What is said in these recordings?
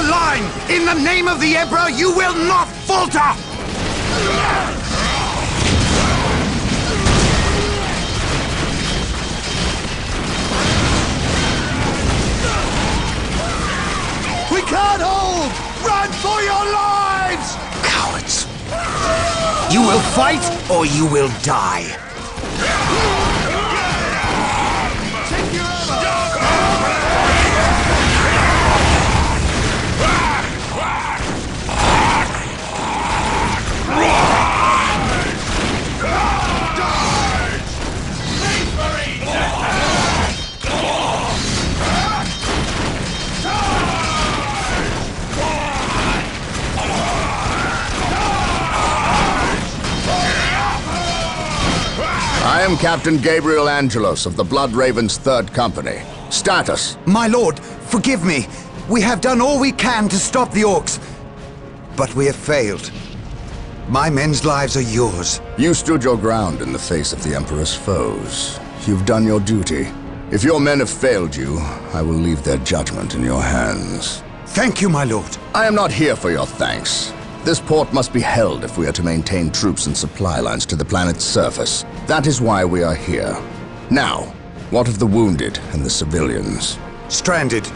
the line! In the name of the Emperor, you will not falter! We can't hold! Run for your lives! Cowards! You will fight, or you will die. I am Captain Gabriel Angelos of the Blood Ravens 3rd Company. Status. My lord, forgive me. We have done all we can to stop the orcs, but we have failed. My men's lives are yours. You stood your ground in the face of the Emperor's foes. You've done your duty. If your men have failed you, I will leave their judgment in your hands. Thank you, my lord. I am not here for your thanks. This port must be held if we are to maintain troops and supply lines to the planet's surface. That is why we are here. Now, what of the wounded and the civilians? Stranded.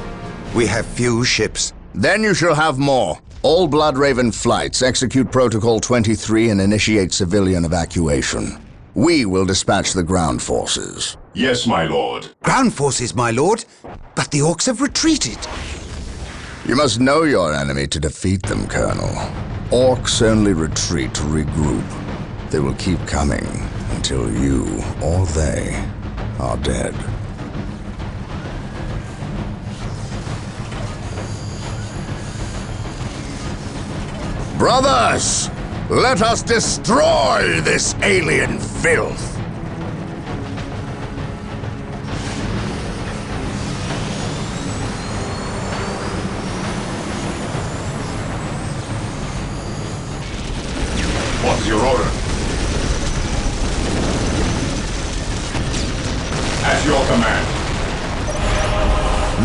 We have few ships. Then you shall have more. All Blood Raven flights execute Protocol 23 and initiate civilian evacuation. We will dispatch the ground forces. Yes, my lord. Ground forces, my lord. But the orcs have retreated. You must know your enemy to defeat them, Colonel. Orcs only retreat to regroup. They will keep coming until you or they are dead. Brothers, let us destroy this alien filth! What's your order? At your command.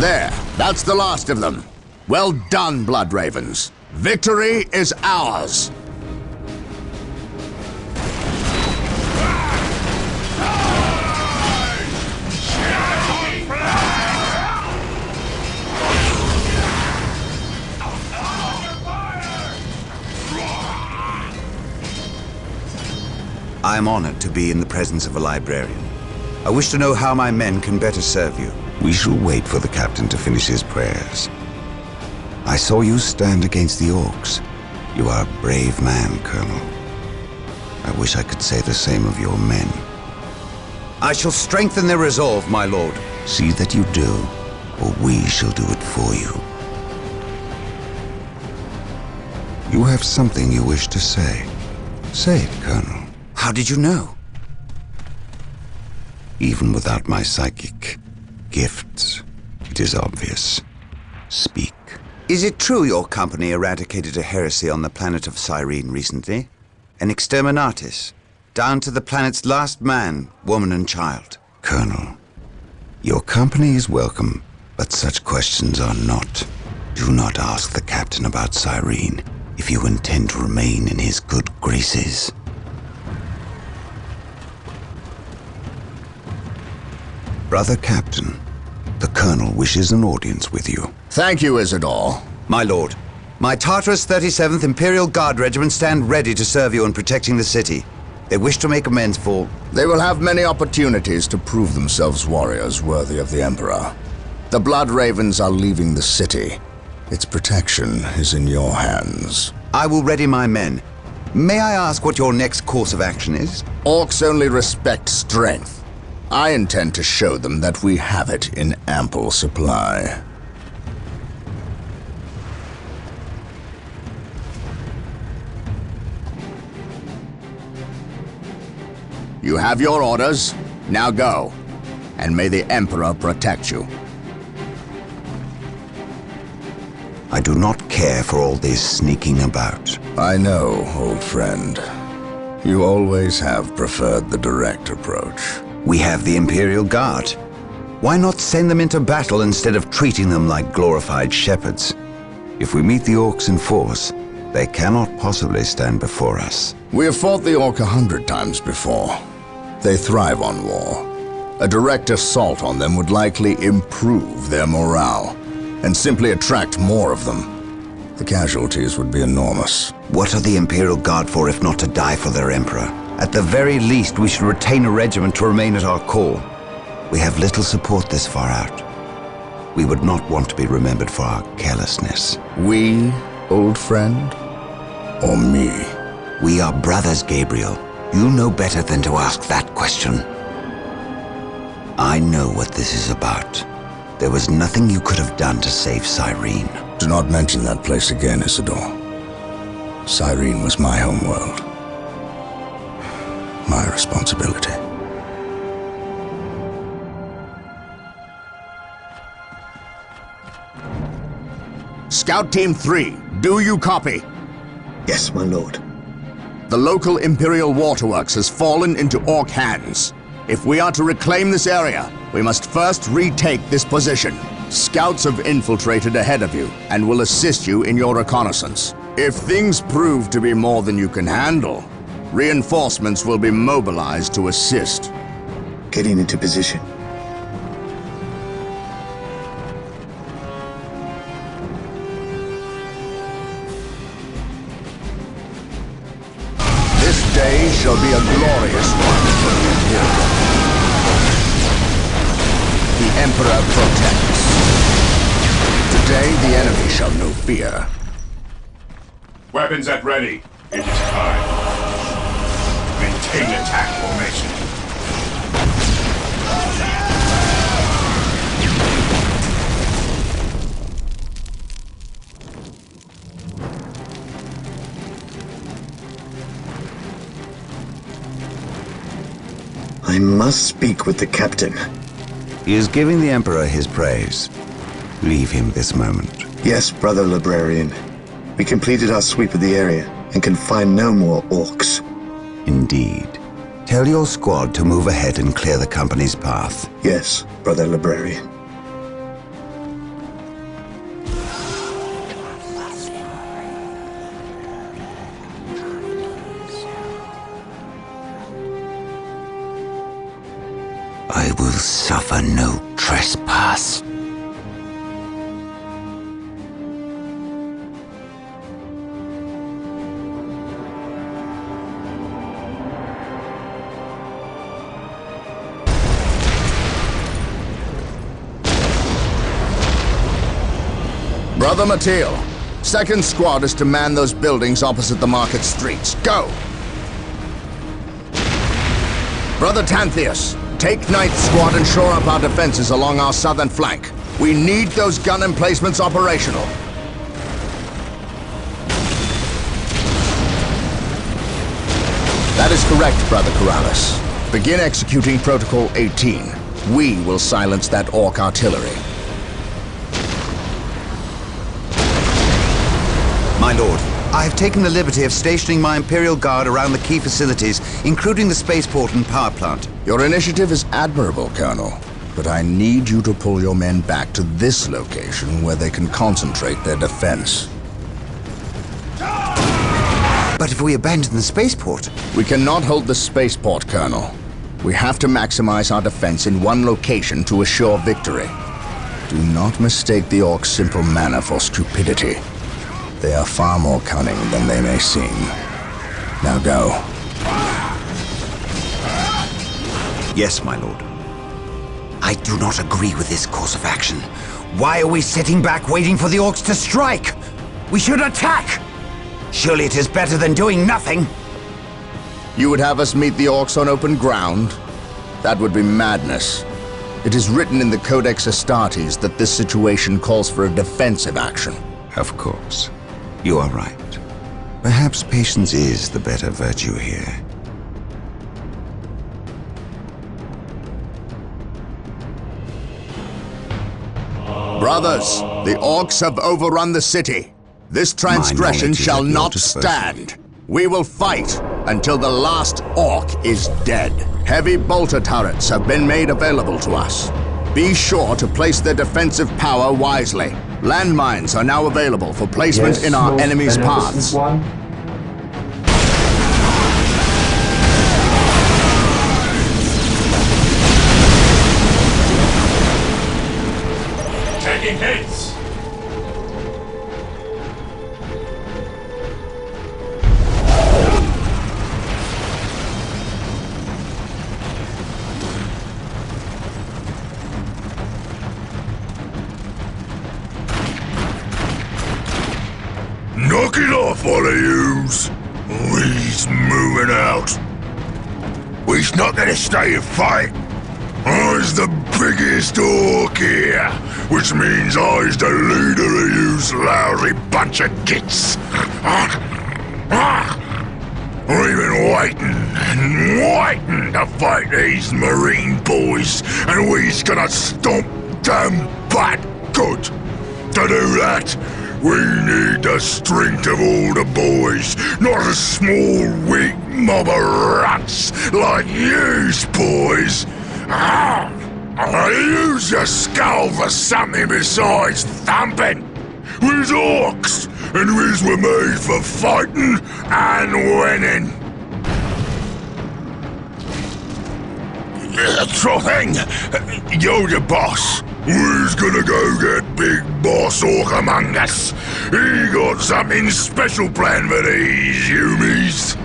There, that's the last of them. Well done, Blood Ravens. Victory is ours. I am honored to be in the presence of a librarian. I wish to know how my men can better serve you. We shall wait for the captain to finish his prayers. I saw you stand against the orcs. You are a brave man, Colonel. I wish I could say the same of your men. I shall strengthen their resolve, my lord. See that you do, or we shall do it for you. You have something you wish to say. Say it, Colonel. How did you know? Even without my psychic gifts, it is obvious. Speak. Is it true your company eradicated a heresy on the planet of Cyrene recently? An exterminatus, down to the planet's last man, woman and child? Colonel, your company is welcome, but such questions are not. Do not ask the captain about Cyrene if you intend to remain in his good graces. Brother Captain, the Colonel wishes an audience with you. Thank you, Isidore. My lord, my Tartarus 37th Imperial Guard Regiment stand ready to serve you in protecting the city. They wish to make amends for... They will have many opportunities to prove themselves warriors worthy of the Emperor. The Blood Ravens are leaving the city. Its protection is in your hands. I will ready my men. May I ask what your next course of action is? Orcs only respect strength. I intend to show them that we have it in ample supply. You have your orders. Now go. And may the Emperor protect you. I do not care for all this sneaking about. I know, old friend. You always have preferred the direct approach. We have the Imperial Guard. Why not send them into battle instead of treating them like glorified shepherds? If we meet the orcs in force, they cannot possibly stand before us. We have fought the orc 100 times before. They thrive on war. A direct assault on them would likely improve their morale, and simply attract more of them. The casualties would be enormous. What are the Imperial Guard for if not to die for their Emperor? At the very least, we should retain a regiment to remain at our core. We have little support this far out. We would not want to be remembered for our carelessness. We, old friend? Or me? We are brothers, Gabriel. You know better than to ask that question. I know what this is about. There was nothing you could have done to save Cyrene. Do not mention that place again, Isidore. Cyrene was my homeworld. My responsibility. Scout Team 3, do you copy? Yes, my lord. The local Imperial waterworks has fallen into orc hands. If we are to reclaim this area, we must first retake this position. Scouts have infiltrated ahead of you and will assist you in your reconnaissance. If things prove to be more than you can handle, reinforcements will be mobilized to assist. Getting into position. This day shall be a glorious one for the Imperium. The Emperor protects. Today the enemy shall know fear. Weapons at ready. It is time. Maintain attack formation. I must speak with the captain. He is giving the Emperor his praise. Leave him this moment. Yes, brother librarian. We completed our sweep of the area and can find no more orcs. Indeed. Tell your squad to move ahead and clear the company's path. Yes, brother librarian. I will suffer no trespass. Brother Matil, second squad is to man those buildings opposite the market streets. Go! Brother Tantheus, take ninth squad and shore up our defenses along our southern flank. We need those gun emplacements operational. That is correct, Brother Corrales. Begin executing Protocol 18. We will silence that orc artillery. My lord, I have taken the liberty of stationing my Imperial Guard around the key facilities, including the spaceport and power plant. Your initiative is admirable, Colonel, but I need you to pull your men back to this location where they can concentrate their defense. But if we abandon the spaceport... We cannot hold the spaceport, Colonel. We have to maximize our defense in one location to assure victory. Do not mistake the orcs' simple manner for stupidity. They are far more cunning than they may seem. Now go. Yes, my lord. I do not agree with this course of action. Why are we sitting back waiting for the orcs to strike? We should attack! Surely it is better than doing nothing. You would have us meet the orcs on open ground? That would be madness. It is written in the Codex Astartes that this situation calls for a defensive action. Of course. You are right. Perhaps patience is the better virtue here. Brothers, the orcs have overrun the city. This transgression knowledge is shall at your not disposal. stand. We will fight until the last orc is dead. Heavy bolter turrets have been made available to us. Be sure to place their defensive power wisely. Landmines are now available for placement in our enemy's paths. Taking hits! Knock it off, all of yous! We's moving out. We's not gonna stay and fight. I's the biggest orc here, which means I's the leader of yous lousy bunch of gits. We've been waiting and waiting to fight these marine boys, and we's gonna stomp them butt good. To do that, we need the strength of all the boys, not a small, weak mob of rats like yous boys. Use your skull for something besides thumping. We's orcs, and we's were made for fighting and winning. Sure thing. You're the boss. We's gonna go get Big Boss Orc among us. He got something special planned for these humies.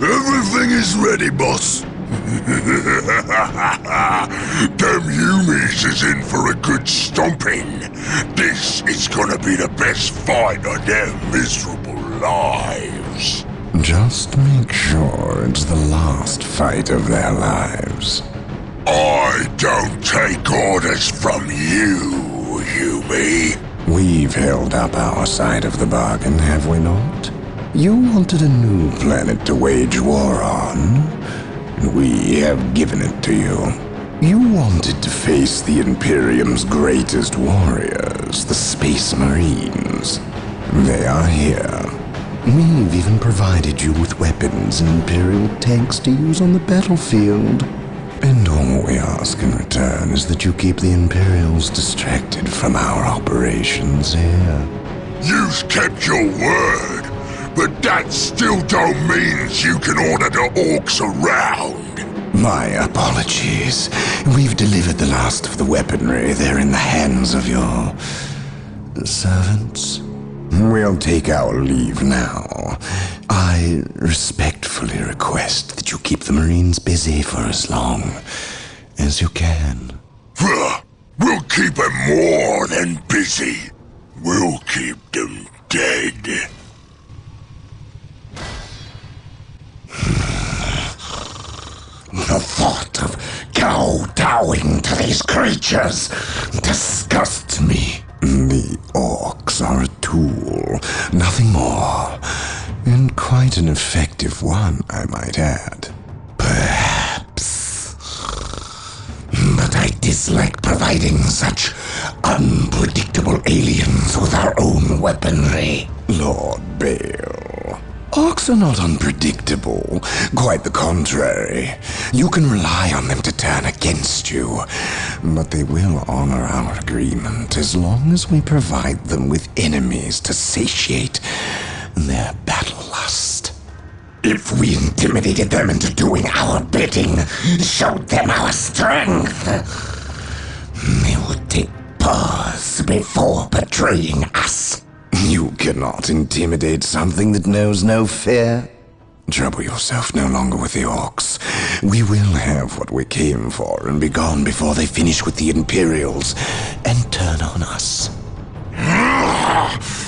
Everything is ready, boss. Them humies is in for a good stomping. This is gonna be the best fight of their miserable lives. Just make sure it's the last fight of their lives. I don't take orders from you, Humie. We've held up our side of the bargain, have we not? You wanted a new planet to wage war on, and we have given it to you. You wanted to face the Imperium's greatest warriors, the Space Marines. They are here. We've even provided you with weapons and Imperial tanks to use on the battlefield. And all we ask in return is that you keep the Imperials distracted from our operations here. You've kept your word. But that still don't mean you can order the orcs around. My apologies. We've delivered the last of the weaponry. They're in the hands of your servants. We'll take our leave now. I respectfully request that you keep the Marines busy for as long as you can. We'll keep them more than busy. We'll keep them dead. The thought of kowtowing to these creatures disgusts me. The orcs are a tool, nothing more. And quite an effective one, I might add. Perhaps. But I dislike providing such unpredictable aliens with our own weaponry. Lord Bale. Orcs are not unpredictable. Quite the contrary. You can rely on them to turn against you. But they will honor our agreement as long as we provide them with enemies to satiate their battle lust. If we intimidated them into doing our bidding, showed them our strength, they would take pause before betraying us. You cannot intimidate something that knows no fear. Trouble yourself no longer with the orcs. We will have what we came for and be gone before they finish with the Imperials and turn on us.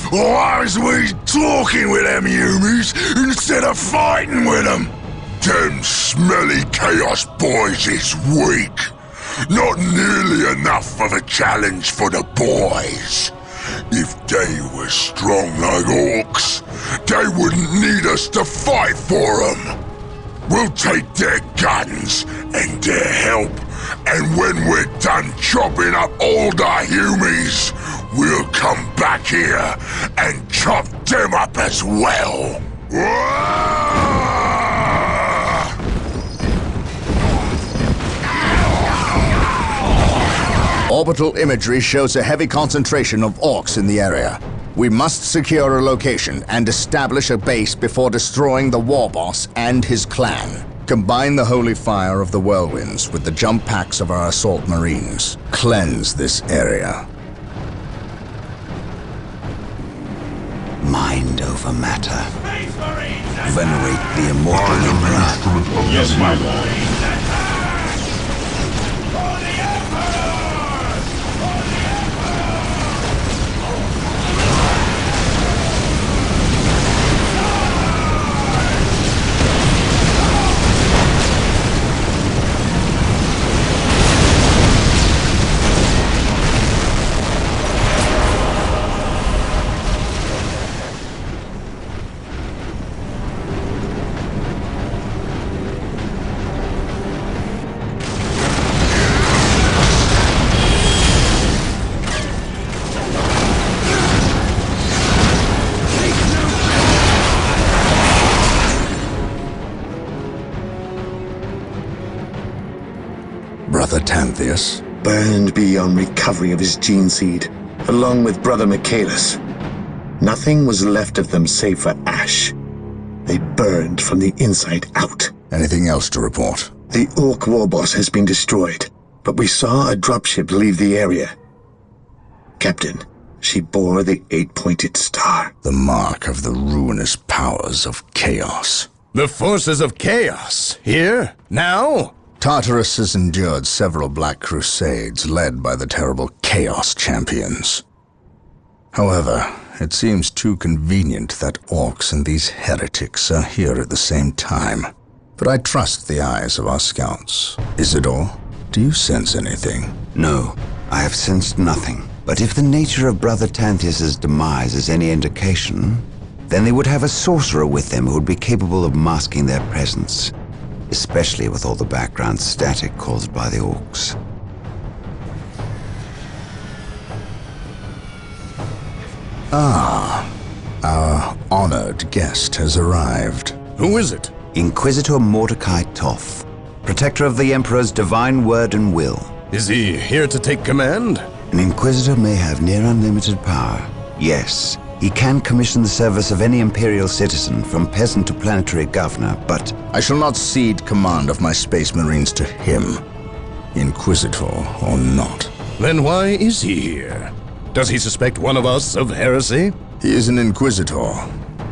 Why is we talking with them humies instead of fighting with them? Them smelly Chaos boys is weak. Not nearly enough of a challenge for the boys. If they were strong like orcs, they wouldn't need us to fight for them. We'll take their guns and their help, and when we're done chopping up all the humies, we'll come back here and chop them up as well. Orbital imagery shows a heavy concentration of orcs in the area. We must secure a location and establish a base before destroying the war boss and his clan. Combine the holy fire of the whirlwinds with the jump packs of our assault marines. Cleanse this area. Mind over matter. Venerate the immortal Emperor. Yes, my lord. Brother Tantheus? Burned beyond recovery of his gene seed, along with Brother Michaelis. Nothing was left of them save for ash. They burned from the inside out. Anything else to report? The Orc war boss has been destroyed, but we saw a dropship leave the area. Captain, she bore the 8-pointed star. The mark of the ruinous powers of chaos. The forces of chaos? Here? Now? Tartarus has endured several Black Crusades led by the terrible Chaos Champions. However, it seems too convenient that orcs and these heretics are here at the same time. But I trust the eyes of our scouts. Isidore, do you sense anything? No, I have sensed nothing. But if the nature of Brother Tantheus' demise is any indication, then they would have a sorcerer with them who would be capable of masking their presence. Especially with all the background static caused by the orcs. Our honored guest has arrived. Who is it? Inquisitor Mordecai Toth, protector of the Emperor's divine word and will. Is he here to take command? An Inquisitor may have near unlimited power. Yes, he can commission the service of any Imperial citizen, from peasant to planetary governor, but I shall not cede command of my Space Marines to him, Inquisitor or not. Then why is he here? Does he suspect one of us of heresy? He is an Inquisitor.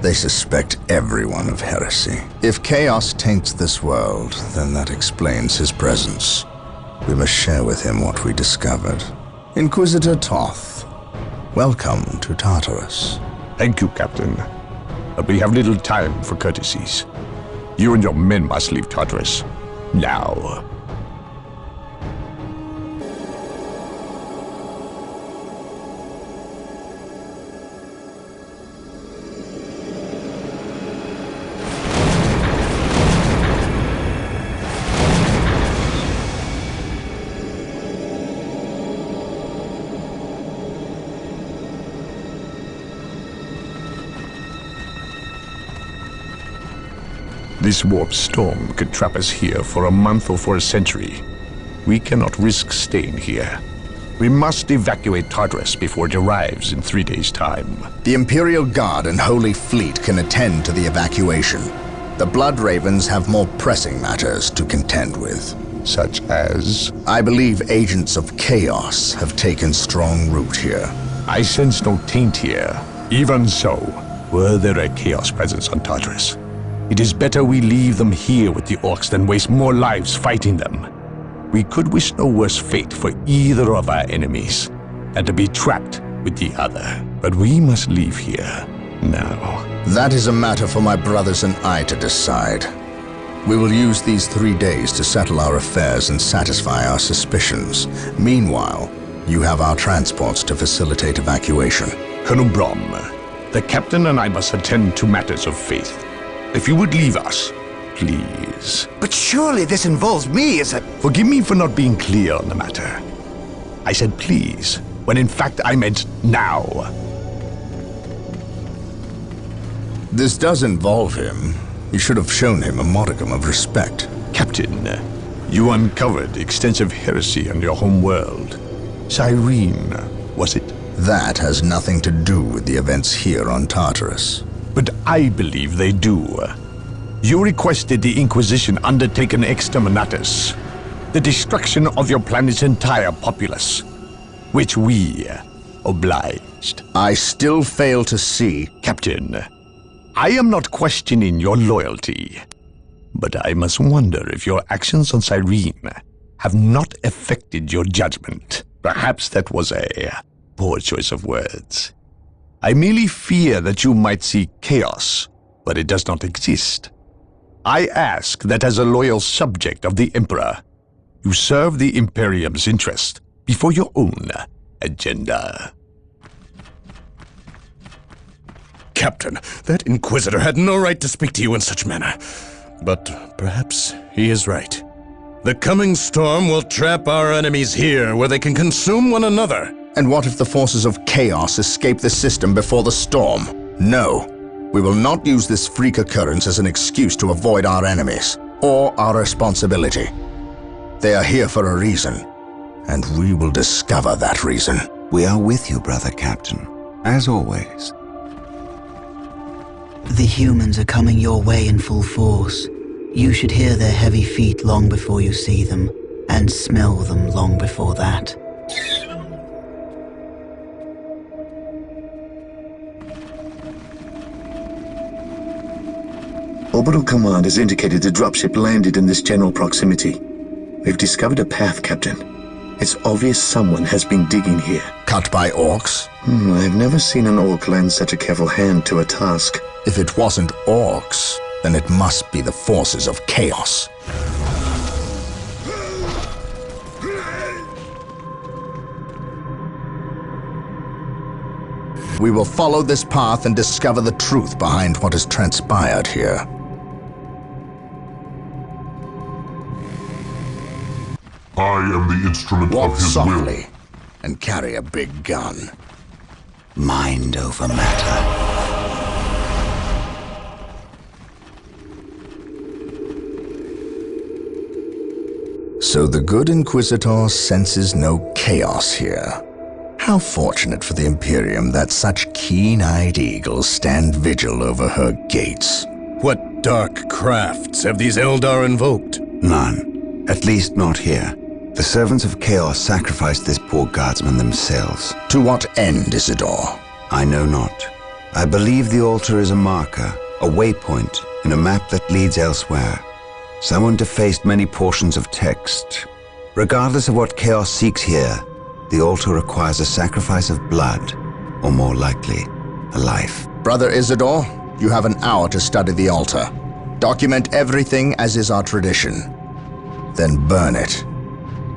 They suspect everyone of heresy. If chaos taints this world, then that explains his presence. We must share with him what we discovered. Inquisitor Toth, welcome to Tartarus. Thank you, Captain. But we have little time for courtesies. You and your men must leave Tartarus. Now. This warp storm could trap us here for a month or for a century. We cannot risk staying here. We must evacuate Tartarus before it arrives in 3 days' time. The Imperial Guard and Holy Fleet can attend to the evacuation. The Blood Ravens have more pressing matters to contend with. Such as? I believe agents of chaos have taken strong root here. I sense no taint here. Even so, were there a chaos presence on Tartarus? It is better we leave them here with the orcs than waste more lives fighting them. We could wish no worse fate for either of our enemies than to be trapped with the other. But we must leave here now. That is a matter for my brothers and I to decide. We will use these 3 days to settle our affairs and satisfy our suspicions. Meanwhile, you have our transports to facilitate evacuation. Colonel Brom, the captain and I must attend to matters of faith. If you would leave us, please. But surely this involves me as a... Forgive me for not being clear on the matter. I said please, when in fact I meant now. This does involve him. You should have shown him a modicum of respect. Captain, you uncovered extensive heresy on your home world. Cyrene, was it? That has nothing to do with the events here on Tartarus. But I believe they do. You requested the Inquisition undertake an exterminatus, the destruction of your planet's entire populace, which we obliged. I still fail to see... Captain, I am not questioning your loyalty, but I must wonder if your actions on Cyrene have not affected your judgment. Perhaps that was a poor choice of words. I merely fear that you might see chaos, but it does not exist. I ask that as a loyal subject of the Emperor, you serve the Imperium's interest before your own agenda. Captain, that Inquisitor had no right to speak to you in such manner. But perhaps he is right. The coming storm will trap our enemies here, where they can consume one another. And what if the forces of chaos escape the system before the storm? No. We will not use this freak occurrence as an excuse to avoid our enemies, or our responsibility. They are here for a reason, and we will discover that reason. We are with you, brother Captain, as always. The humans are coming your way in full force. You should hear their heavy feet long before you see them, and smell them long before that. Orbital Command has indicated the dropship landed in this general proximity. We've discovered a path, Captain. It's obvious someone has been digging here. Cut by orcs? I've never seen an orc lend such a careful hand to a task. If it wasn't orcs, then it must be the forces of chaos. We will follow this path and discover the truth behind what has transpired here. I am the instrument Walk of his softly will. and carry a big gun. Mind over matter. So the good Inquisitor senses no chaos here. How fortunate for the Imperium that such keen-eyed eagles stand vigil over her gates. What dark crafts have these Eldar invoked? None. At least not here. The servants of chaos sacrificed this poor guardsman themselves. To what end, Isidore? I know not. I believe the altar is a marker, a waypoint in a map that leads elsewhere. Someone defaced many portions of text. Regardless of what chaos seeks here, the altar requires a sacrifice of blood, or more likely, a life. Brother Isidore, you have an hour to study the altar. Document everything as is our tradition. Then burn it,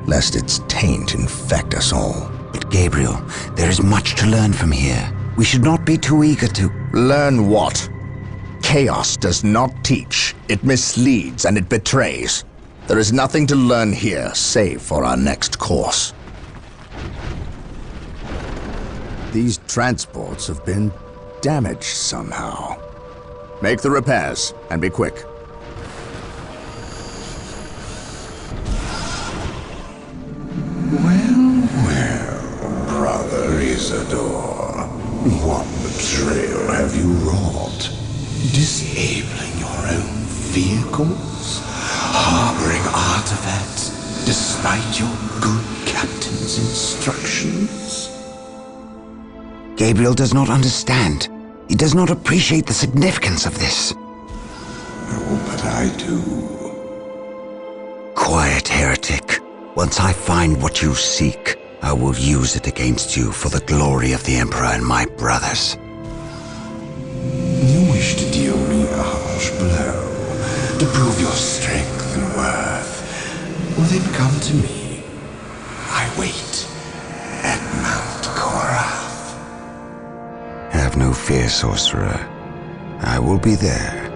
lest its taint infect us all. But Gabriel, there is much to learn from here. We should not be too eager to... Learn what? Chaos does not teach. It misleads and it betrays. There is nothing to learn here, save for our next course. These transports have been damaged somehow. Make the repairs, and be quick. Well, Brother Isidore, what betrayal have you wrought? Disabling your own vehicles? Harboring artifacts despite your good captain's instructions? Gabriel does not understand. He does not appreciate the significance of this. Oh, but I do. Quiet, heretic. Once I find what you seek, I will use it against you for the glory of the Emperor and my brothers. You wish to deal me a harsh blow, to prove your strength and worth. Well, then come to me. I wait at Mount Korath. Have no fear, sorcerer. I will be there.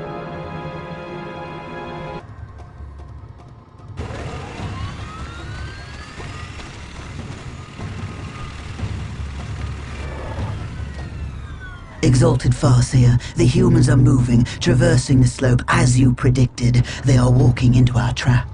Exalted Farseer, the humans are moving, traversing the slope as you predicted. They are walking into our trap.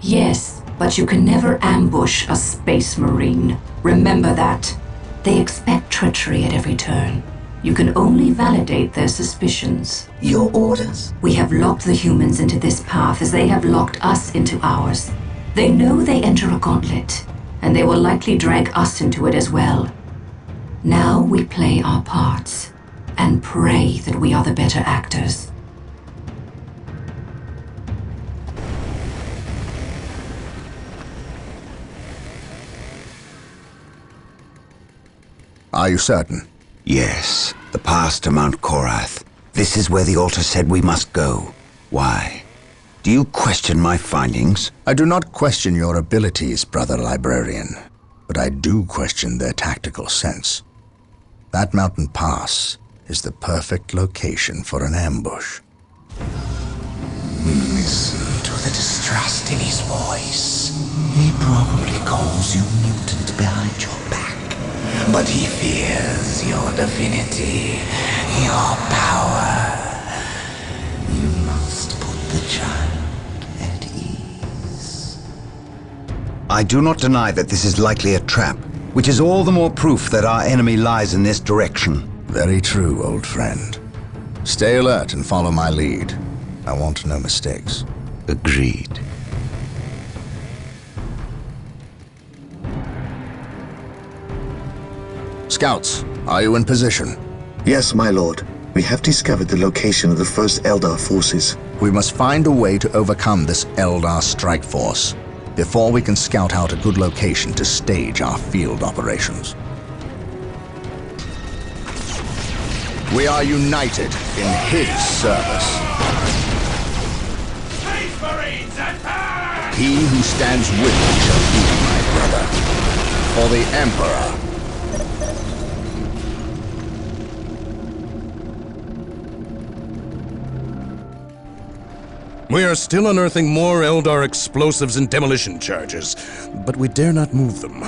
Yes, but you can never ambush a space marine. Remember that. They expect treachery at every turn. You can only validate their suspicions. Your orders? We have locked the humans into this path as they have locked us into ours. They know they enter a gauntlet, and they will likely drag us into it as well. Now we play our parts, and pray that we are the better actors. Are you certain? Yes, the path to Mount Korath. This is where the altar said we must go. Why? Do you question my findings? I do not question your abilities, brother librarian, but I do question their tactical sense. That mountain pass is the perfect location for an ambush. Listen to the distrust in his voice. He probably calls you mutant behind your back, but he fears your divinity, your power. You must put the child at ease. I do not deny that this is likely a trap, which is all the more proof that our enemy lies in this direction. Very true, old friend. Stay alert and follow my lead. I want no mistakes. Agreed. Scouts, are you in position? Yes, my lord. We have discovered the location of the first Eldar forces. We must find a way to overcome this Eldar strike force before we can scout out a good location to stage our field operations. We are united in his service. Space Marines attack! He who stands with me shall be my brother. For the Emperor. We are still unearthing more Eldar explosives and demolition charges, but we dare not move them.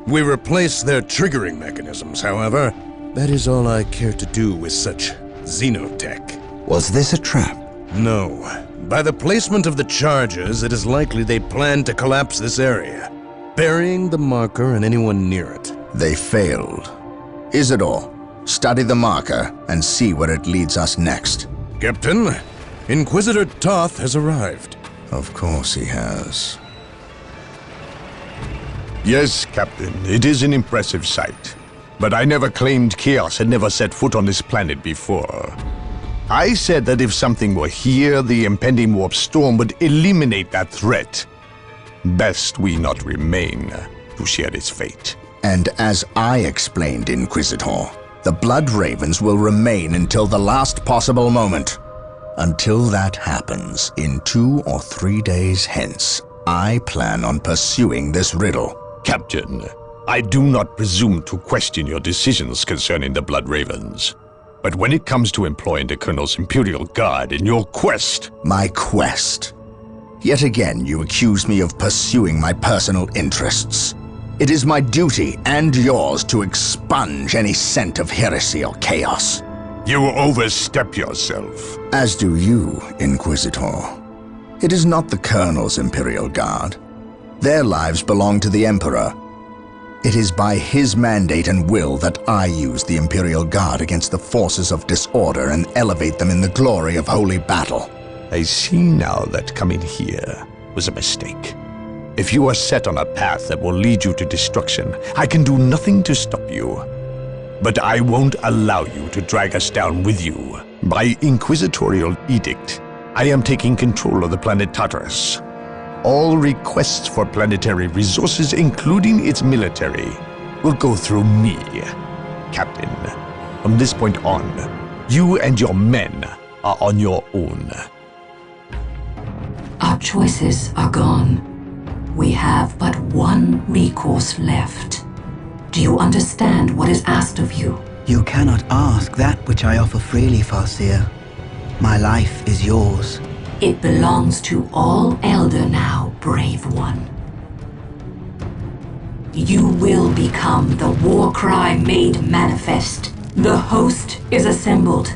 We replace their triggering mechanisms, however. That is all I care to do with such xenotech. Was this a trap? No. By the placement of the charges, it is likely they plan to collapse this area, burying the marker and anyone near it. They failed. Isidore, study the marker and see where it leads us next. Captain, Inquisitor Toth has arrived. Of course he has. Yes, Captain, it is an impressive sight. But I never claimed Chaos had never set foot on this planet before. I said that if something were here, the impending warp storm would eliminate that threat. Best we not remain to share its fate. And as I explained, Inquisitor, the Blood Ravens will remain until the last possible moment. Until that happens, in 2 or 3 days hence, I plan on pursuing this riddle. Captain, I do not presume to question your decisions concerning the Blood Ravens. But when it comes to employing the Colonel's Imperial Guard in your quest... My quest? Yet again you accuse me of pursuing my personal interests. It is my duty and yours to expunge any scent of heresy or chaos. You overstep yourself. As do you, Inquisitor. It is not the Colonel's Imperial Guard. Their lives belong to the Emperor. It is by his mandate and will that I use the Imperial Guard against the forces of disorder and elevate them in the glory of holy battle. I see now that coming here was a mistake. If you are set on a path that will lead you to destruction, I can do nothing to stop you. But I won't allow you to drag us down with you. By inquisitorial edict, I am taking control of the planet Tartarus. All requests for planetary resources, including its military, will go through me. Captain, from this point on, you and your men are on your own. Our choices are gone. We have but one recourse left. Do you understand what is asked of you? You cannot ask that which I offer freely, Farseer. My life is yours. It belongs to all Elder now, brave one. You will become the war cry made manifest. The host is assembled,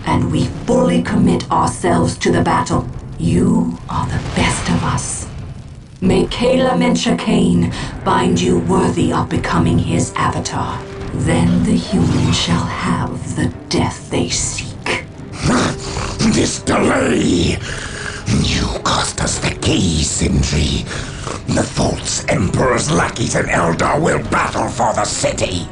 and we fully commit ourselves to the battle. You are the best of us. May Kayla Menshakain find you worthy of becoming his avatar. Then the humans shall have the death they seek. This delay! You cost us the key, Sindri. The false Emperor's lackeys and Eldar will battle for the city.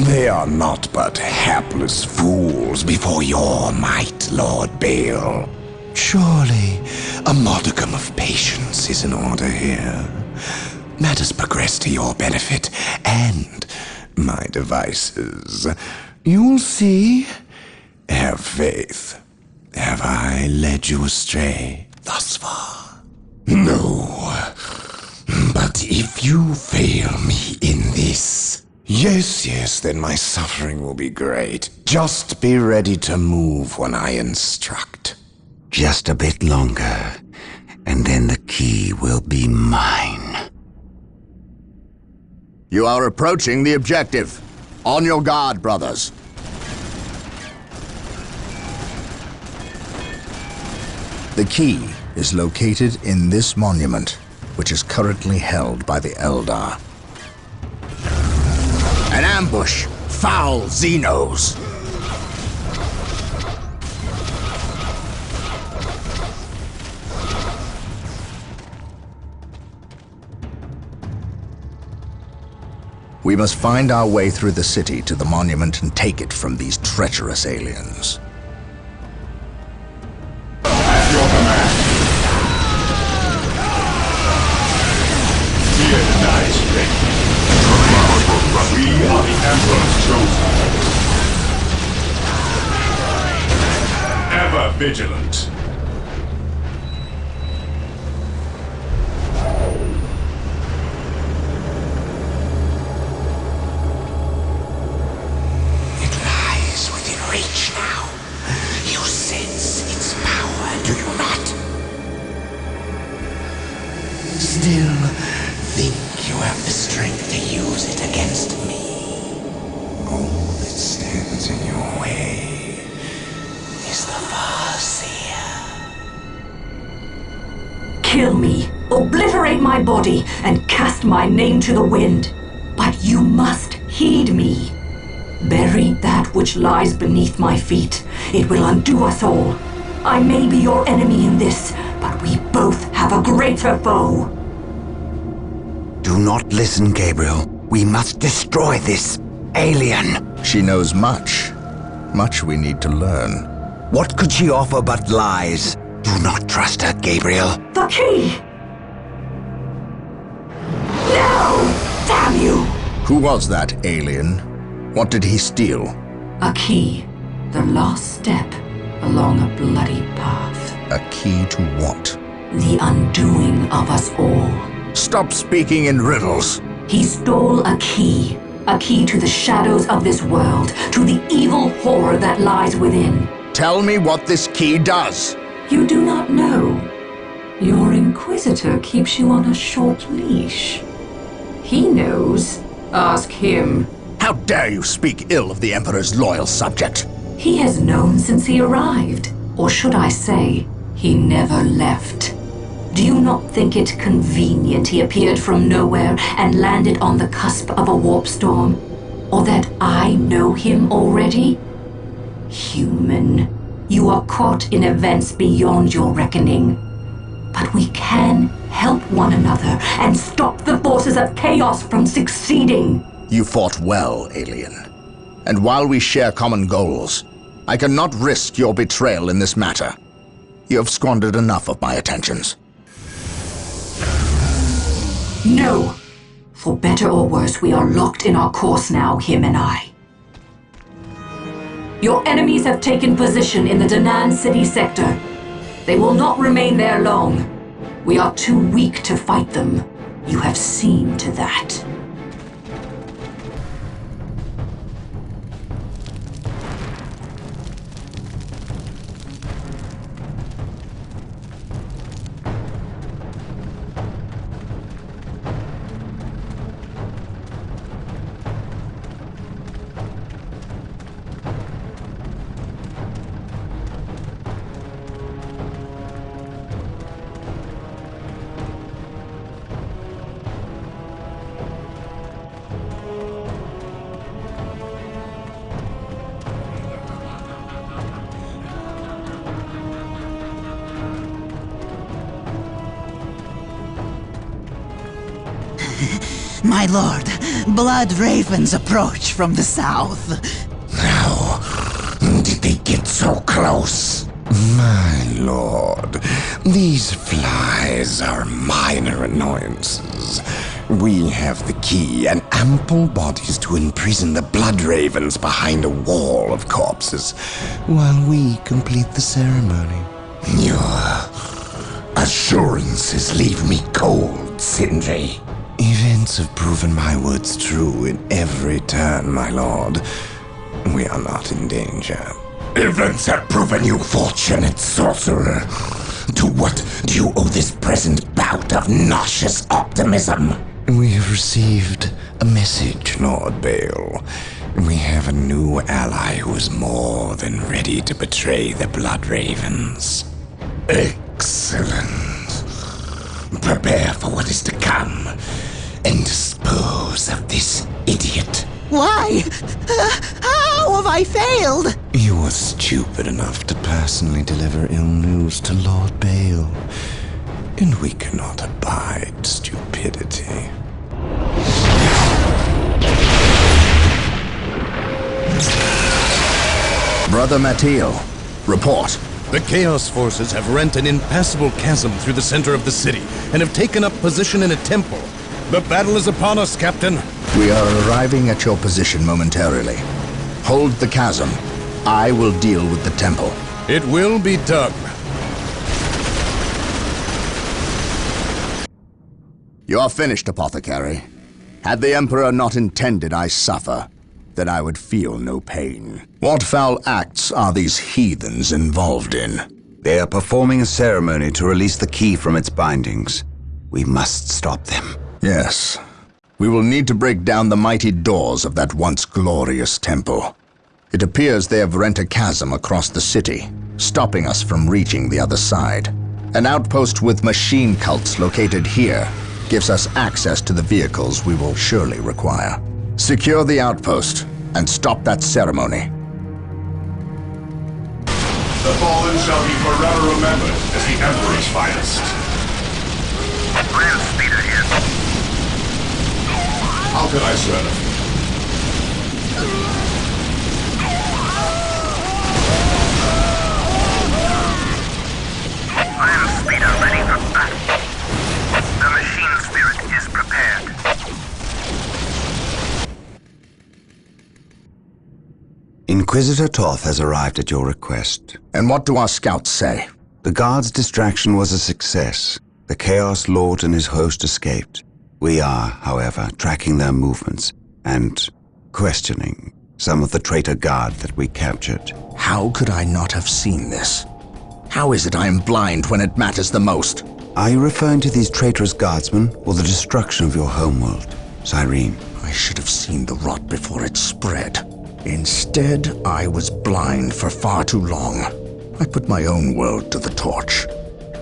They are not but hapless fools before your might, Lord Bale. Surely, a modicum of patience is in order here. Let us progress to your benefit and my devices. You'll see. Have faith. Have I led you astray thus far? No. But if you fail me in this... Yes, then my suffering will be great. Just be ready to move when I instruct. Just a bit longer, and then the key will be mine. You are approaching the objective. On your guard, brothers. The key is located in this monument, which is currently held by the Eldar. An ambush! Foul Xenos! We must find our way through the city to the monument and take it from these treacherous aliens. At your command. Fear denies faith. We are the Emperor's chosen. Ever vigilant. Reach now. You sense its power, do you not? Still think you have the strength to use it against me. All that stands in your way is the Farseer. Kill me, obliterate my body, and cast my name to the wind. But you must heed me. Bury that which lies beneath my feet. It will undo us all. I may be your enemy in this, but we both have a greater foe. Do not listen, Gabriel. We must destroy this alien. She knows much. Much we need to learn. What could she offer but lies? Do not trust her, Gabriel. The key! No! Damn you! Who was that alien? What did he steal? A key. The last step along a bloody path. A key to what? The undoing of us all. Stop speaking in riddles. He stole a key. A key to the shadows of this world, to the evil horror that lies within. Tell me what this key does. You do not know. Your Inquisitor keeps you on a short leash. He knows. Ask him. How dare you speak ill of the Emperor's loyal subject? He has known since he arrived. Or should I say, he never left. Do you not think it convenient he appeared from nowhere and landed on the cusp of a warp storm? Or that I know him already? Human, you are caught in events beyond your reckoning. But we can help one another and stop the forces of chaos from succeeding. You fought well, alien. And while we share common goals, I cannot risk your betrayal in this matter. You have squandered enough of my attentions. No! For better or worse, we are locked in our course now, him and I. Your enemies have taken position in the Danan city sector. They will not remain there long. We are too weak to fight them. You have seen to that. My lord, blood ravens approach from the south. How did they get so close? My lord, these flies are minor annoyances. We have the key and ample bodies to imprison the blood ravens behind a wall of corpses, while we complete the ceremony. Your assurances leave me cold, Sindri. Events have proven my words true in every turn, my lord. We are not in danger. Events have proven you fortunate, sorcerer. To what do you owe this present bout of nauseous optimism? We have received a message, Lord Bale. We have a new ally who is more than ready to betray the Blood Ravens. Excellent. Prepare for what is to come, and dispose of this idiot. Why? How have I failed? You were stupid enough to personally deliver ill news to Lord Bale, and we cannot abide stupidity. Brother Matteo, report. The Chaos Forces have rent an impassable chasm through the center of the city and have taken up position in a temple. The battle is upon us, Captain. We are arriving at your position momentarily. Hold the chasm. I will deal with the temple. It will be done. You are finished, Apothecary. Had the Emperor not intended I suffer, then I would feel no pain. What foul acts are these heathens involved in? They are performing a ceremony to release the key from its bindings. We must stop them. Yes. We will need to break down the mighty doors of that once glorious temple. It appears they have rent a chasm across the city, stopping us from reaching the other side. An outpost with machine cults located here gives us access to the vehicles we will surely require. Secure the outpost and stop that ceremony. The fallen shall be forever remembered as the Emperor's finest. Land speeder here. How can I serve? Land speeder ready for battle. The machine spirit is prepared. Inquisitor Toth has arrived at your request. And what do our scouts say? The guard's distraction was a success. The Chaos Lord and his host escaped. We are, however, tracking their movements and questioning some of the traitor guard that we captured. How could I not have seen this? How is it I am blind when it matters the most? Are you referring to these traitorous guardsmen or the destruction of your homeworld, Cyrene? I should have seen the rot before it spread. Instead, I was blind for far too long. I put my own world to the torch.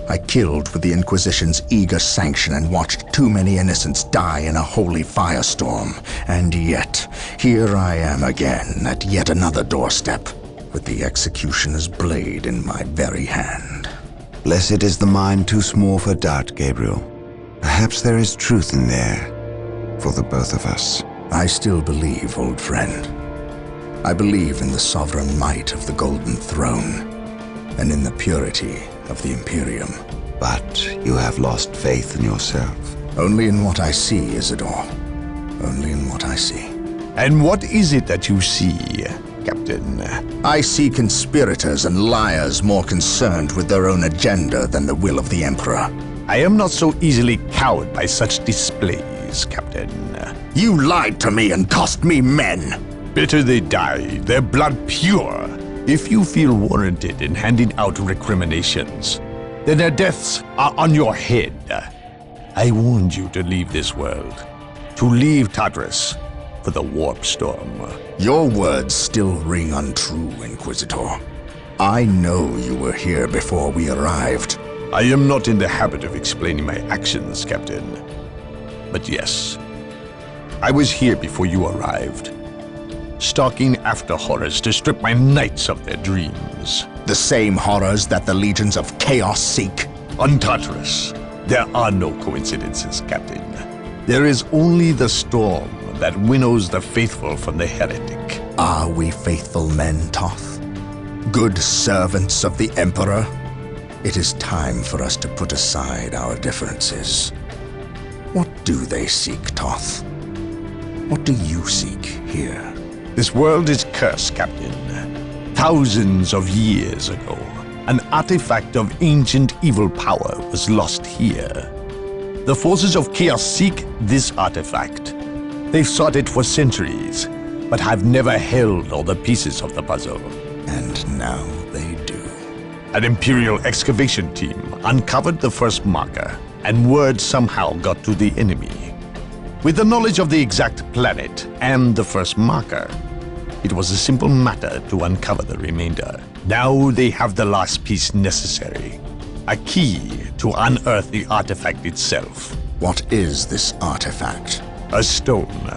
I killed with the Inquisition's eager sanction and watched too many innocents die in a holy firestorm. And yet, here I am again at yet another doorstep, with the executioner's blade in my very hand. Blessed is the mind too small for doubt, Gabriel. Perhaps there is truth in there for the both of us. I still believe, old friend. I believe in the sovereign might of the Golden Throne, and in the purity of the Imperium. But you have lost faith in yourself. Only in what I see, Isidore. Only in what I see. And what is it that you see, Captain? I see conspirators and liars more concerned with their own agenda than the will of the Emperor. I am not so easily cowed by such displays, Captain. You lied to me and cost me men! Better they die, their blood pure. If you feel warranted in handing out recriminations, then their deaths are on your head. I warned you to leave this world, to leave Tartarus for the warp storm. Your words still ring untrue, Inquisitor. I know you were here before we arrived. I am not in the habit of explaining my actions, Captain. But yes, I was here before you arrived, stalking after horrors to strip my knights of their dreams. The same horrors that the legions of chaos seek. On Tartarus, there are no coincidences, Captain. There is only the storm that winnows the faithful from the heretic. Are we faithful men, Toth? Good servants of the Emperor? It is time for us to put aside our differences. What do they seek, Toth? What do you seek here? This world is cursed, Captain. Thousands of years ago, an artifact of ancient evil power was lost here. The forces of chaos seek this artifact. They've sought it for centuries, but have never held all the pieces of the puzzle. And now they do. An Imperial excavation team uncovered the first marker, and word somehow got to the enemy. With the knowledge of the exact planet and the first marker, it was a simple matter to uncover the remainder. Now they have the last piece necessary, a key to unearth the artifact itself. What is this artifact? A stone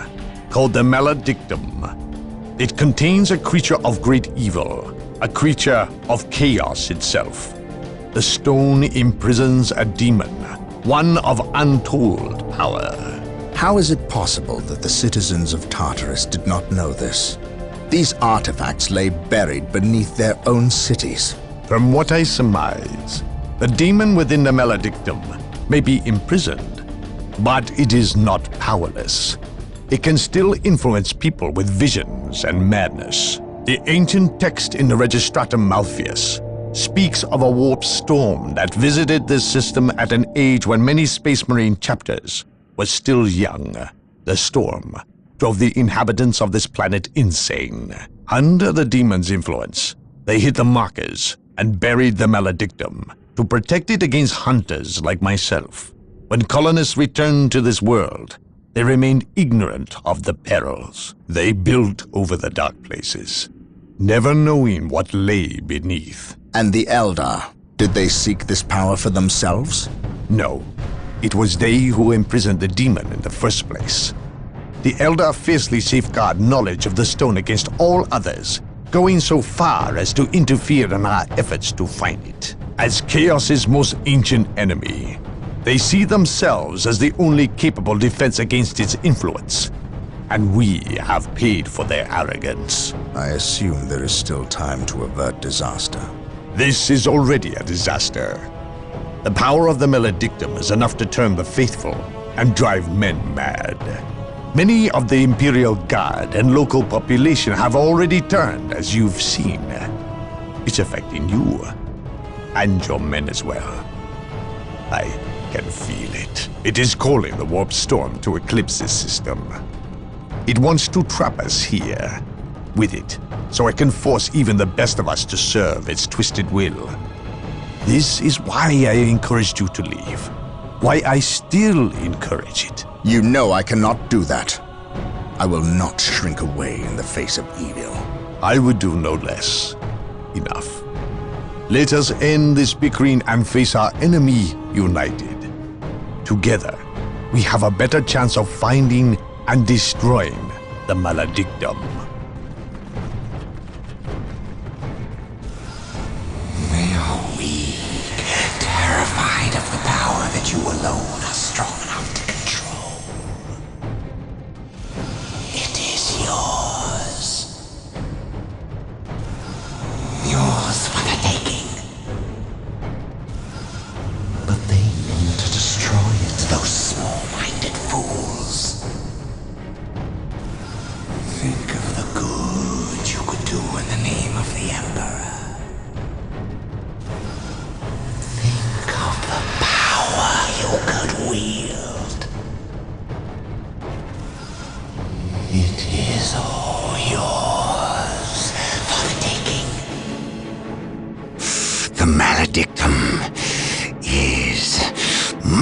called the Maledictum. It contains a creature of great evil, a creature of chaos itself. The stone imprisons a demon, one of untold power. How is it possible that the citizens of Tartarus did not know this? These artifacts lay buried beneath their own cities. From what I surmise, the demon within the Maledictum may be imprisoned, but it is not powerless. It can still influence people with visions and madness. The ancient text in the Registratum Malpheus speaks of a warp storm that visited this system at an age when many Space Marine chapters were still young. The storm drove the inhabitants of this planet insane. Under the demon's influence, they hit the markers and buried the Maledictum to protect it against hunters like myself. When colonists returned to this world, they remained ignorant of the perils. They built over the dark places, never knowing what lay beneath. And the Eldar, did they seek this power for themselves? No, it was they who imprisoned the demon in the first place. The Eldar fiercely safeguard knowledge of the stone against all others, going so far as to interfere in our efforts to find it. As Chaos's most ancient enemy, they see themselves as the only capable defense against its influence, and we have paid for their arrogance. I assume there is still time to avert disaster. This is already a disaster. The power of the Maledictum is enough to turn the faithful and drive men mad. Many of the Imperial Guard and local population have already turned, as you've seen. It's affecting you, and your men as well. I can feel it. It is calling the warp storm to eclipse this system. It wants to trap us here with it, so it can force even the best of us to serve its twisted will. This is why I encouraged you to leave. Why I still encourage it. You know I cannot do that. I will not shrink away in the face of evil. I would do no less. Enough. Let us end this bickering and face our enemy united. Together, we have a better chance of finding and destroying the Maledictum. They are weak, terrified of the power that you alone are strong enough to control. It is yours.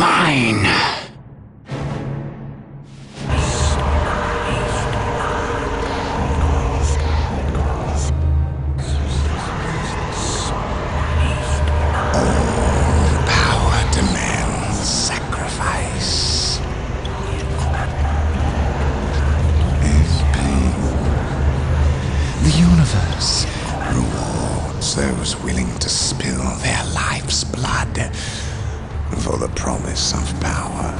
mine! All power demands sacrifice. Is pain. The universe rewards those willing to spill their life's blood for the promise of power.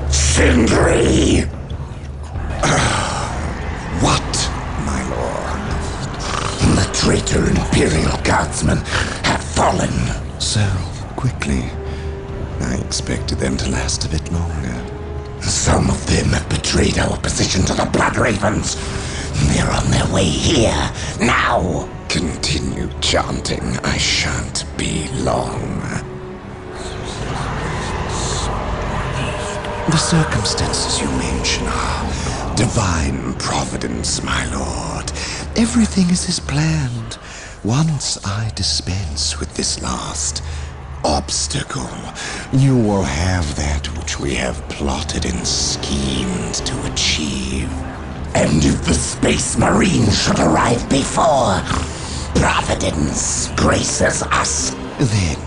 Sindri! What, my lord? The traitor Imperial Guardsmen have fallen. So quickly. I expected them to last a bit longer. Some of them have betrayed our position to the Blood Ravens. They're on their way here, now! Continue chanting. I shan't be long. The circumstances you mention are divine providence, my lord. Everything is as planned. Once I dispense with this last obstacle, you will have that which we have plotted and schemed to achieve. And if the Space Marines should arrive before, Providence graces us. Then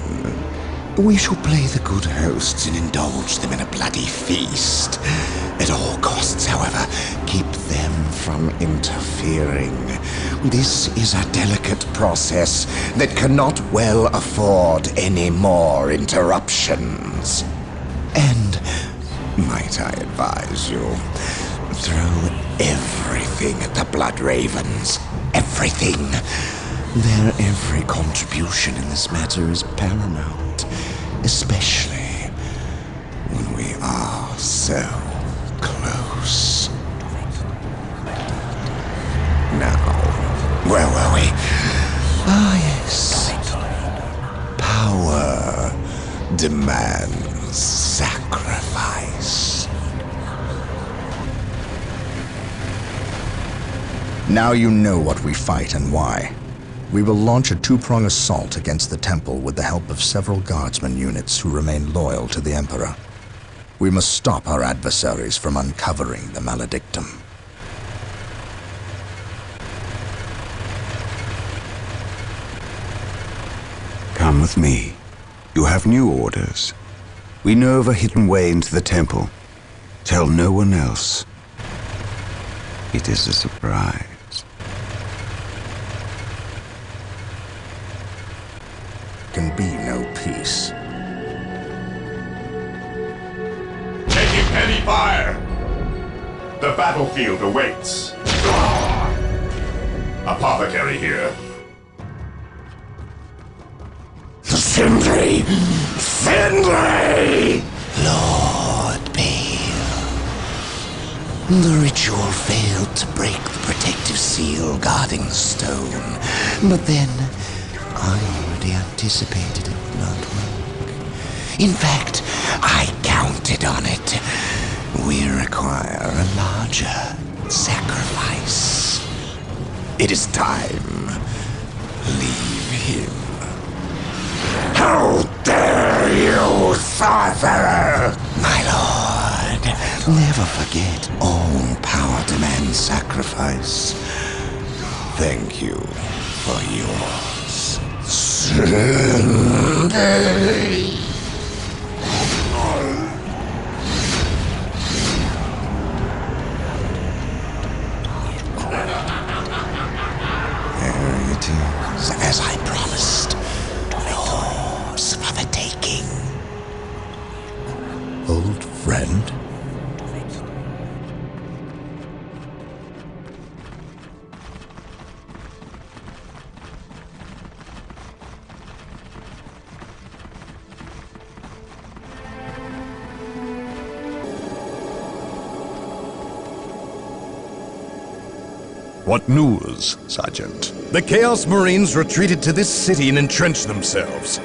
we shall play the good hosts and indulge them in a bloody feast. At all costs, however, keep them from interfering. This is a delicate process that cannot well afford any more interruptions. And, might I advise you, throw everything at the Blood Ravens. Everything. Their every contribution in this matter is paramount, especially when we are so close. Now, where were we? Ah, yes. Power demands sacrifice. Now you know what we fight and why. We will launch a two-prong assault against the temple with the help of several guardsman units who remain loyal to the Emperor. We must stop our adversaries from uncovering the maledictum. Come with me. You have new orders. We know of a hidden way into the temple. Tell no one else. It is a surprise. Can be no peace. Taking heavy fire! The battlefield awaits. Apothecary here. Sindri! Sindri! Lord Bale. The ritual failed to break the protective seal guarding the stone. But then, I already anticipated it would not work. In fact, I counted on it. We require a larger sacrifice. It is time. Leave him. How dare you, sorcerer! My lord, never forget all power demands sacrifice. Thank you for yours. Sindri! There it is, as I promised. Yours for the taking. Old friend? What news, Sergeant? The Chaos Marines retreated to this city and entrenched themselves.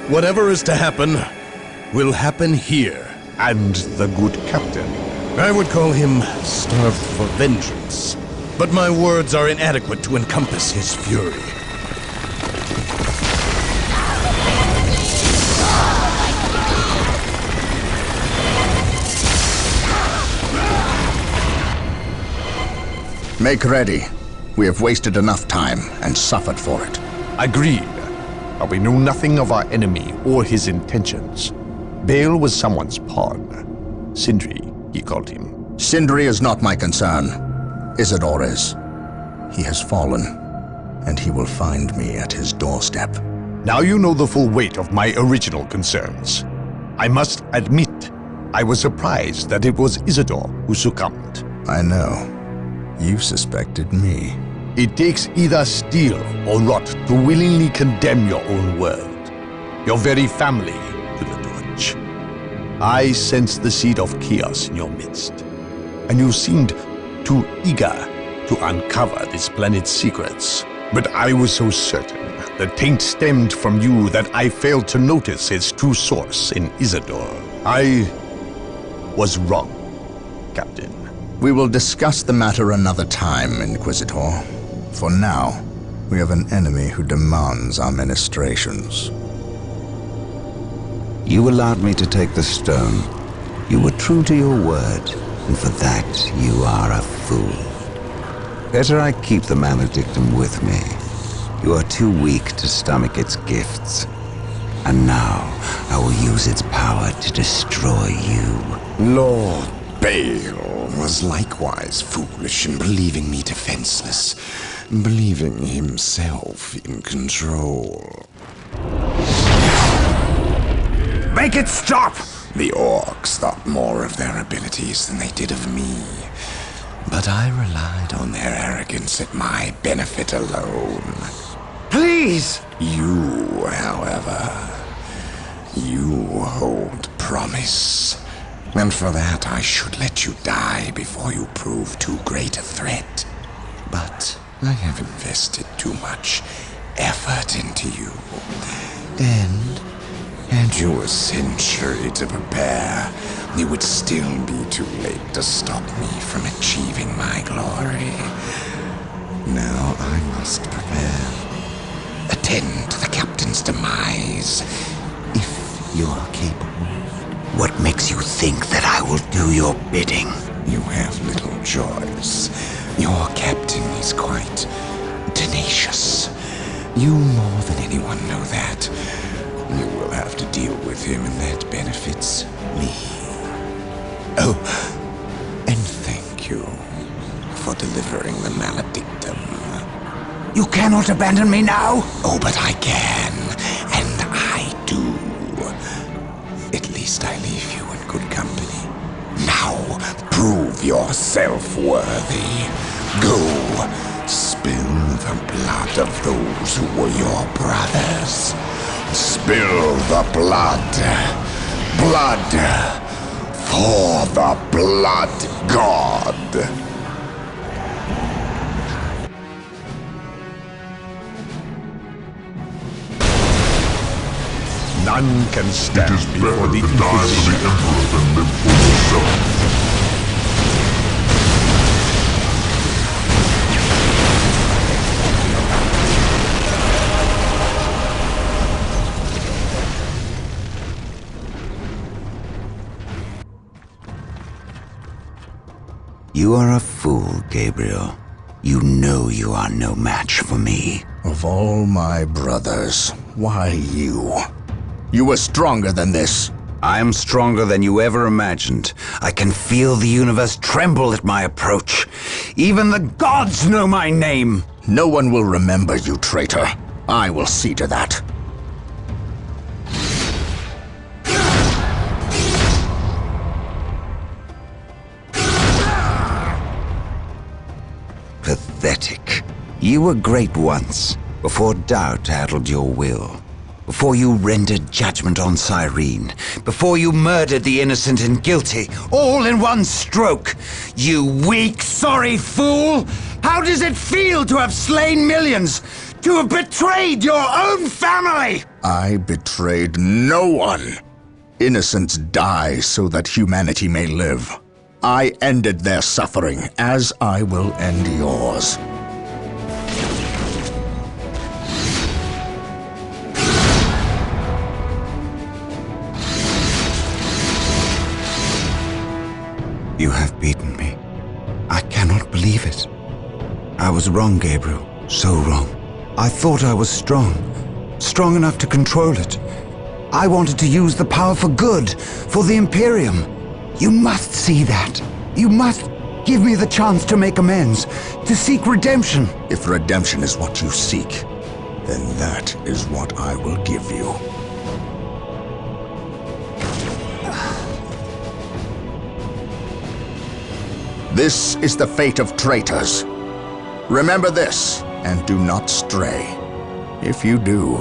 Whatever is to happen, will happen here. And the good captain? I would call him starved for vengeance. But my words are inadequate to encompass his fury. Make ready. We have wasted enough time and suffered for it. Agreed. But we know nothing of our enemy or his intentions. Bale was someone's pawn. Sindri, he called him. Sindri is not my concern. Isidore is. He has fallen, and he will find me at his doorstep. Now you know the full weight of my original concerns. I must admit, I was surprised that it was Isidore who succumbed. I know. You suspected me. It takes either steel or rot to willingly condemn your own world, your very family, to the torch. I sensed the seed of chaos in your midst, and you seemed too eager to uncover this planet's secrets. But I was so certain the taint stemmed from you that I failed to notice its true source in Isidore. I was wrong, Captain. We will discuss the matter another time, Inquisitor. For now, we have an enemy who demands our ministrations. You allowed me to take the stone. You were true to your word, and for that you are a fool. Better I keep the maledictum with me. You are too weak to stomach its gifts. And now, I will use its power to destroy you. Lord Bale was likewise foolish in believing me defenseless, believing himself in control. Make it stop! The orcs thought more of their abilities than they did of me. But I relied on their arrogance at my benefit alone. Please! You, however, you hold promise. And for that, I should let you die before you prove too great a threat. But I have invested too much effort into you. And had you a century to prepare, it would still be too late to stop me from achieving my glory. Now I must prepare. Attend to the captain's demise, if you are capable. What makes you think that I will do your bidding? You have little choice. Your captain is quite tenacious. You more than anyone know that. You will have to deal with him, and that benefits me. Oh, and thank you for delivering the maledictum. You cannot abandon me now! Oh, but I can, and I do. At least I leave you in good company. Now, prove yourself worthy. Go, spill the blood of those who were your brothers. Spill the blood. Blood for the blood god. None can stand It is before better the to die for the Emperor than live for yourself. You are a fool, Gabriel. You know you are no match for me. Of all my brothers, why you? You were stronger than this. I am stronger than you ever imagined. I can feel the universe tremble at my approach. Even the gods know my name. No one will remember you, traitor. I will see to that. Pathetic. You were great once, before doubt addled your will. Before you rendered judgment on Cyrene. Before you murdered the innocent and guilty, all in one stroke. You weak, sorry fool! How does it feel to have slain millions? To have betrayed your own family? I betrayed no one. Innocents die so that humanity may live. I ended their suffering, as I will end yours. You have beaten me. I cannot believe it. I was wrong, Gabriel. So wrong. I thought I was strong. Strong enough to control it. I wanted to use the power for good, for the Imperium. You must see that. You must give me the chance to make amends, to seek redemption. If redemption is what you seek, then that is what I will give you. This is the fate of traitors. Remember this, and do not stray. If you do,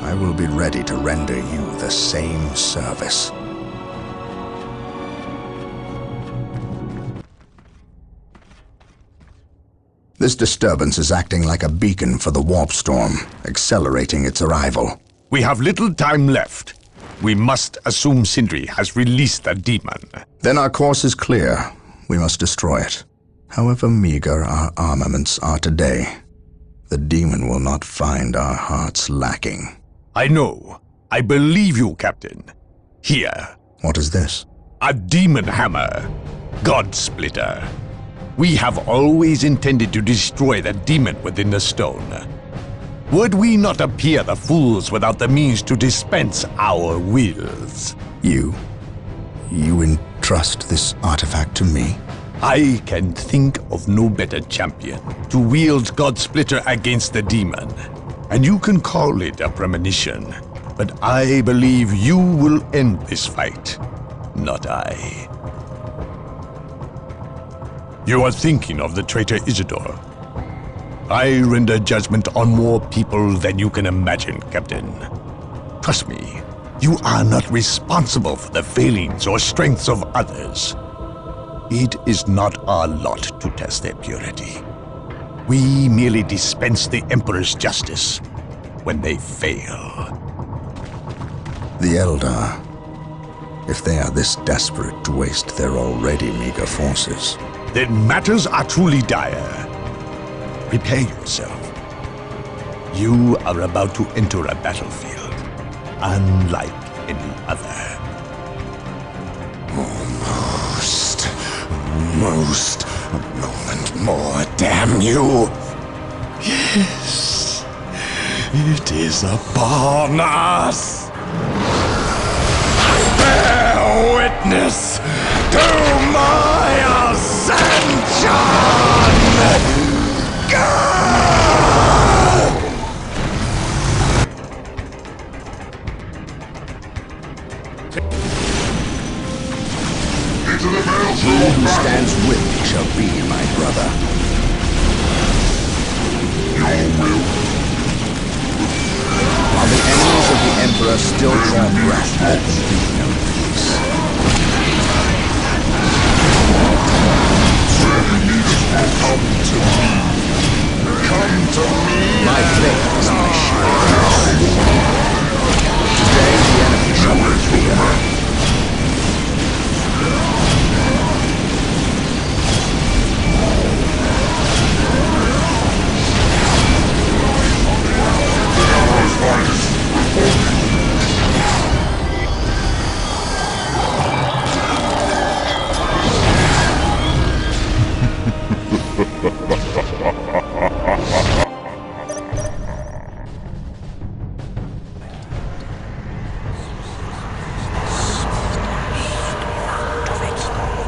I will be ready to render you the same service. This disturbance is acting like a beacon for the warp storm, accelerating its arrival. We have little time left. We must assume Sindri has released the demon. Then our course is clear. We must destroy it. However meager our armaments are today, the demon will not find our hearts lacking. I know. I believe you, Captain. Here. What is this? A demon hammer. God Splitter. We have always intended to destroy the demon within the stone. Would we not appear the fools without the means to dispense our wills? You entrust this artifact to me? I can think of no better champion to wield God Splitter against the demon. And you can call it a premonition, but I believe you will end this fight, not I. You are thinking of the traitor Isidore. I render judgment on more people than you can imagine, Captain. Trust me, you are not responsible for the failings or strengths of others. It is not our lot to test their purity. We merely dispense the Emperor's justice when they fail. The Eldar, if they are this desperate to waste their already meager forces, then matters are truly dire. Prepare yourself. You are about to enter a battlefield, unlike any other. Almost a moment more, damn you! Yes, it is upon us. Bear witness to my ascension! He who stands with me shall be my brother. While the enemies of the Emperor still draw breath, let them be no peace. Come to me. Come to me. My faith is my shield. Today the enemy shall not fear.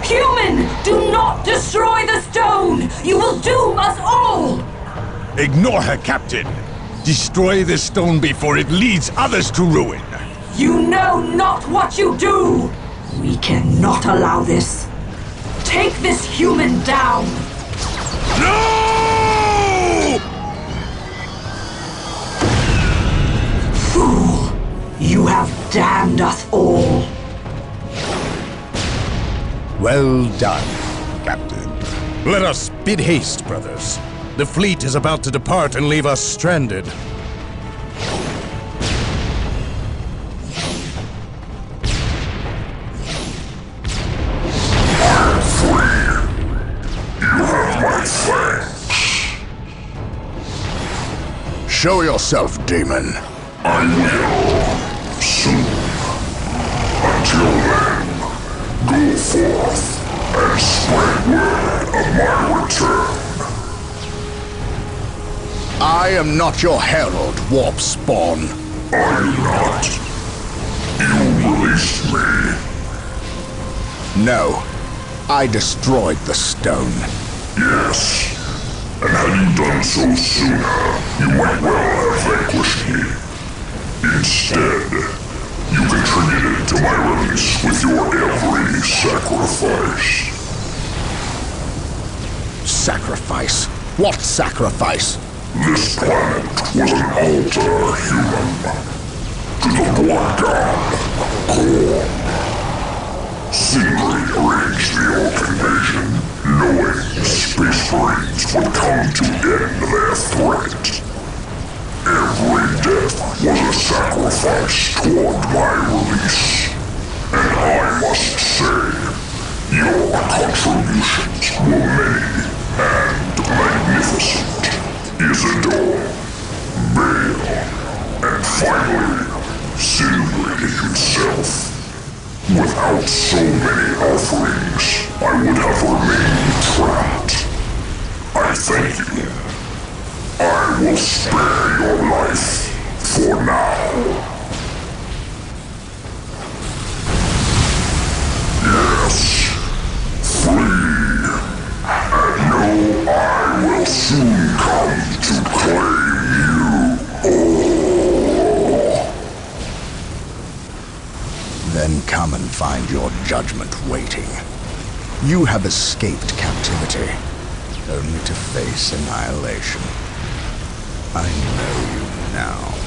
Human! Do not destroy the stone! You will doom us all! Ignore her, Captain. Destroy this stone before it leads others to ruin. You know not what you do! We cannot allow this. Take this human down! No! Fool! You have damned us all. Well done, Captain. Let us bid haste, brothers. The fleet is about to depart and leave us stranded. Show yourself, demon. I will. Soon. Until then, go forth and spread word of my return. I am not your herald, warp spawn. Are you not? You released me. No. I destroyed the stone. Yes. And had you done so sooner, you might well have vanquished me. Instead, you contributed to my release with your every sacrifice. Sacrifice? What sacrifice? This planet was an altar, human, to the blood god, Core. Sindri arranged the Orc invasion, knowing the Space Marines would come to end their threat. Every death was a sacrifice toward my release. And I must say, your contributions were many and magnificent. Isidore, Bale, and finally, Sindri himself. Without so many offerings, I would have remained trapped. I thank you. I will spare your life for now. Yes, free. And know I will soon come to claim you all. Then come and find your judgment waiting. You have escaped captivity, only to face annihilation. I know you now.